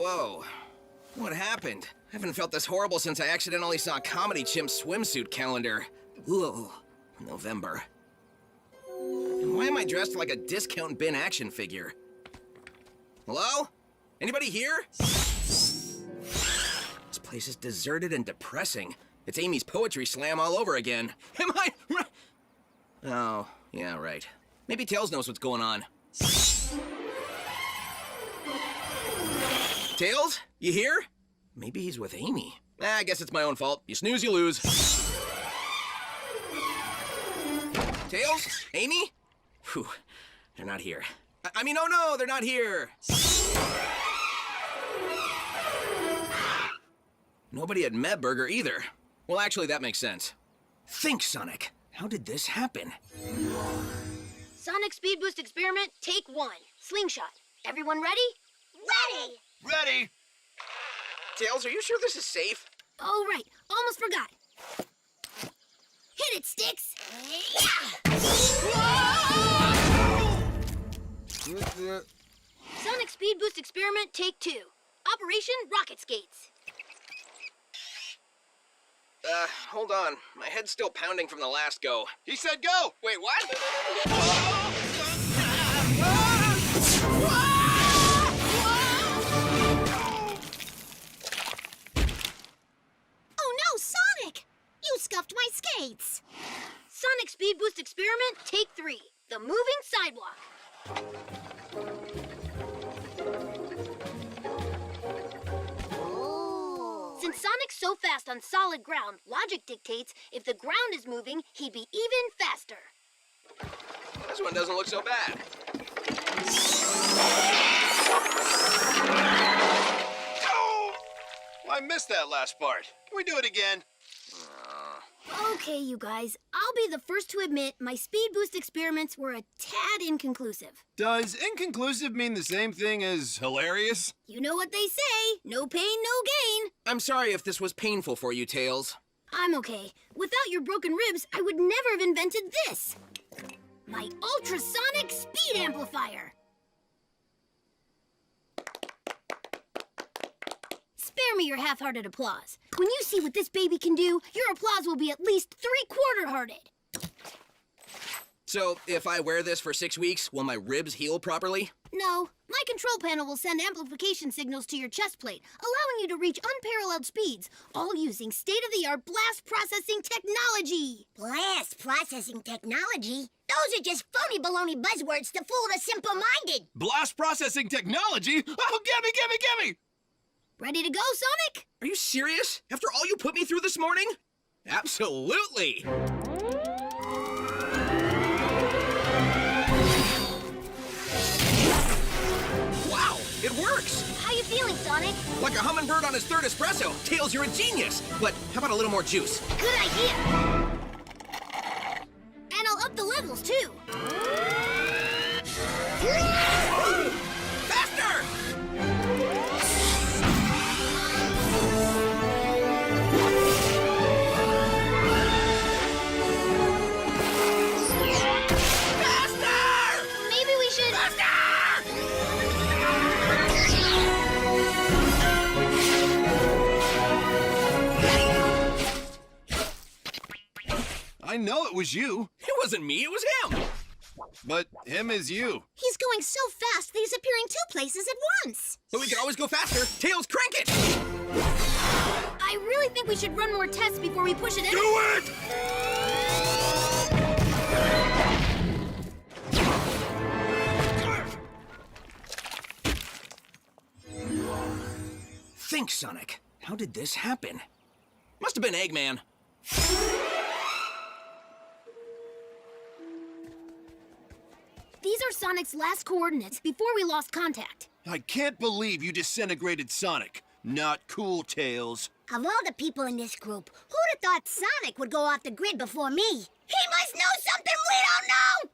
Whoa. What happened? I haven't felt this horrible since I accidentally saw Comedy Chimp's swimsuit calendar. Whoa. November. And why am I dressed like a discount bin action figure? Hello? Anybody here? This place is deserted and depressing. It's Amy's poetry slam all over again. Am I... Oh, yeah, right. Maybe Tails knows what's going on. Tails? You here? Maybe he's with Amy. I guess it's my own fault. You snooze, you lose. Tails? Amy? Whew. They're not here. I mean, oh no, they're not here. Nobody at Medburger either. Well, actually, that makes sense. Think, Sonic. How did this happen? Sonic Speed Boost Experiment, take 1. Slingshot. Everyone ready? Ready! Ready! Tails, are you sure this is safe? Oh, right. Almost forgot. Hit it, Sticks! Sonic Speed Boost Experiment, take 2. Operation Rocket Skates. Hold on. My head's still pounding from the last go. He said go! Wait, what? Oh no, Sonic! You scuffed my skates. Sonic Speed Boost Experiment, take 3. The moving sidewalk. Since Sonic's so fast on solid ground, logic dictates if the ground is moving, he'd be even faster. This one doesn't look so bad. Oh! Well, I missed that last part. Can we do it again? Okay, you guys, I'll be the first to admit my Speed Boost experiments were a tad inconclusive. Does inconclusive mean the same thing as hilarious? You know what they say, no pain, no gain. I'm sorry if this was painful for you, Tails. I'm okay. Without your broken ribs, I would never have invented this. My ultrasonic speed amplifier. Spare me your half-hearted applause. When you see what this baby can do, your applause will be at least 3/4-hearted. So, if I wear this for 6 weeks, will my ribs heal properly? No, my control panel will send amplification signals to your chest plate, allowing you to reach unparalleled speeds, all using state-of-the-art blast processing technology. Blast processing technology? Those are just phony baloney buzzwords to fool the simple-minded. Blast processing technology? Oh, gimme! Ready to go, Sonic? Are you serious? After all you put me through this morning? Absolutely! Wow, it works! How you feeling, Sonic? Like a hummingbird on his 3rd espresso. Tails, you're a genius. But how about a little more juice? Good idea. And I'll up the levels, too. Faster! Maybe we should... I know it was you, It wasn't me, it was him! but him is you. He's going so fast that he's appearing 2 places at once. But we can always go faster. Tails, crank it! I really think we should run more tests before we push it in. Do it! Think, Sonic. How did this happen? Must have been Eggman. These are Sonic's last coordinates before we lost contact. I can't believe you disintegrated Sonic. Not cool, Tails. Of all the people in this group, who'd have thought Sonic would go off the grid before me? He must know something we don't know!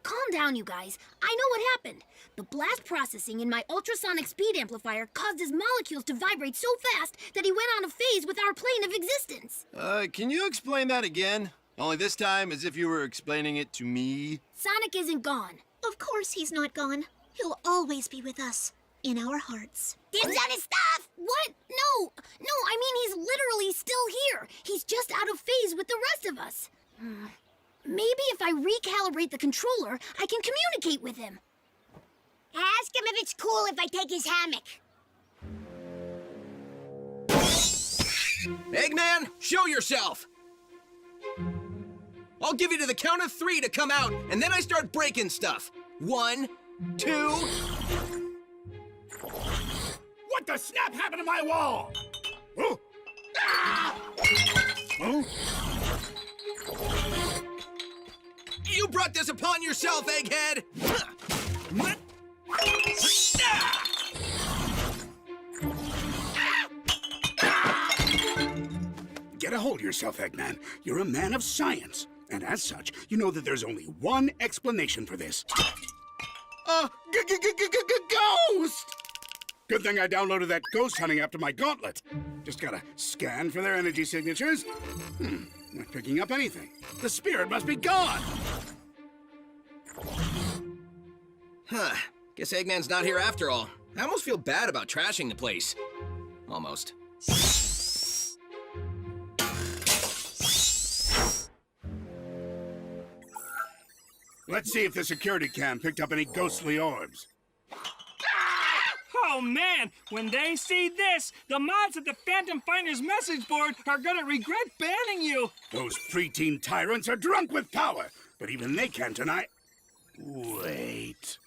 Calm down, you guys. I know what happened. The blast processing in my ultrasonic speed amplifier caused his molecules to vibrate so fast that he went out of phase with our plane of existence. Can you explain that again? Only this time as if you were explaining it to me. Sonic isn't gone. Of course he's not gone. He'll always be with us, in our hearts. Dibs on his stuff! What? No, I mean he's literally still here. He's just out of phase with the rest of us. Maybe if I recalibrate the controller, I can communicate with him. Ask him if it's cool if I take his hammock. Eggman, show yourself! I'll give you to the count of 3 to come out, and then I start breaking stuff. 1, 2... What the snap happened to my wall? Oh. Ah! Oh? You brought this upon yourself, Egghead! Get a hold of yourself, Eggman. You're a man of science. And as such, you know that there's only one explanation for this. Ghost! Good thing I downloaded that ghost hunting app to my gauntlet. Just gotta scan for their energy signatures. Not picking up anything. The spirit must be gone. Huh. Guess Eggman's not here after all. I almost feel bad about trashing the place. Almost. Let's see if the security cam picked up any ghostly orbs. Oh man, when they see this, the mods at the Phantom Finders message board are gonna regret banning you. Those preteen tyrants are drunk with power, but even they can't deny... Wait...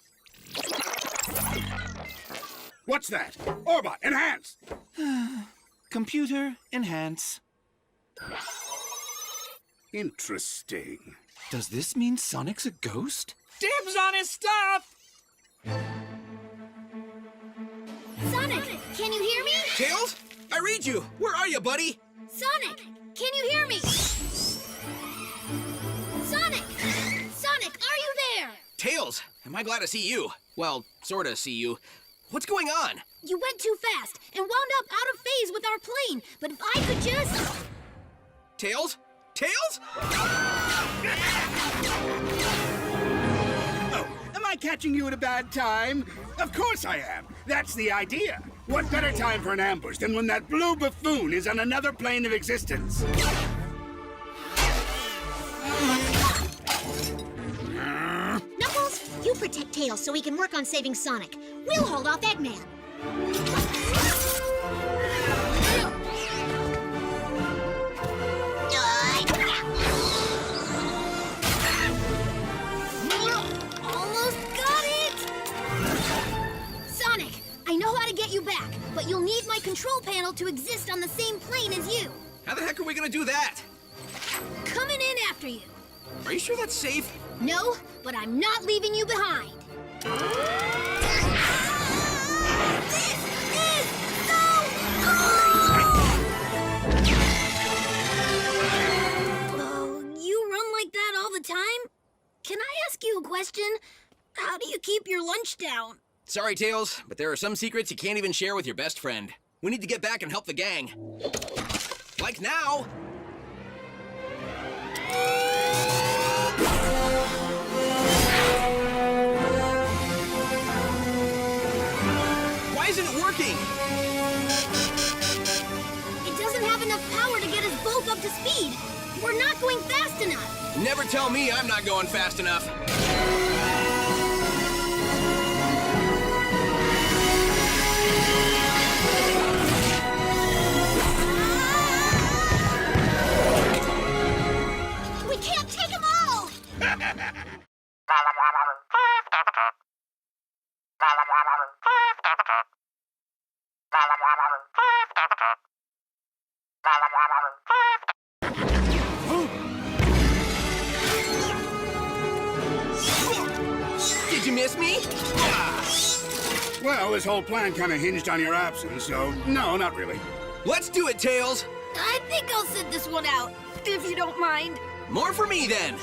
What's that? Orbot, enhance! Computer, enhance. Interesting. Does this mean Sonic's a ghost? Dibs on his stuff! Sonic, can you hear me? Tails? I read you! Where are you, buddy? Sonic, can you hear me? Sonic! Sonic, are you there? Tails, am I glad to see you? Well, sorta see you. What's going on? You went too fast and wound up out of phase with our plane, but if I could just... Tails? Tails? Oh, am I catching you at a bad time? Of course I am. That's the idea. What better time for an ambush than when that blue buffoon is on another plane of existence? Knuckles, you protect Tails so he can work on saving Sonic. We'll hold off Eggman. Almost got it! Sonic, I know how to get you back, but you'll need my control panel to exist on the same plane as you. How the heck are we gonna do that? Coming in after you. Are you sure that's safe? No, but I'm not leaving you behind. This is so Oh, you run like that all the time? Can I ask you a question? How do you keep your lunch down? Sorry, Tails, but there are some secrets you can't even share with your best friend. We need to get back and help the gang. Like now! Why isn't it working? It doesn't have enough power to get us both up to speed. We're not going fast enough. Never tell me I'm not going fast enough. We can't take them all! Did you miss me? Well, this whole plan kind of hinged on your absence, so no, not really. Let's do it, Tails! I think I'll sit this one out, if you don't mind. More for me, then!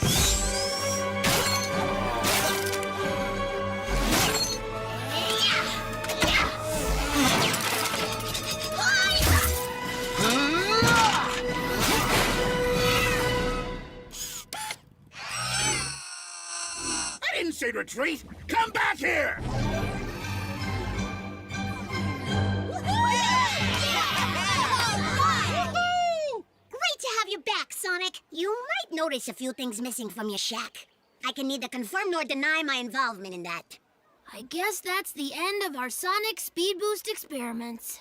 I didn't didn't say retreat! Come back here! Great to have you back, Sonic. You might notice a few things missing from your shack. I can neither confirm nor deny my involvement in that. I guess that's the end of our Sonic Speed Boost experiments.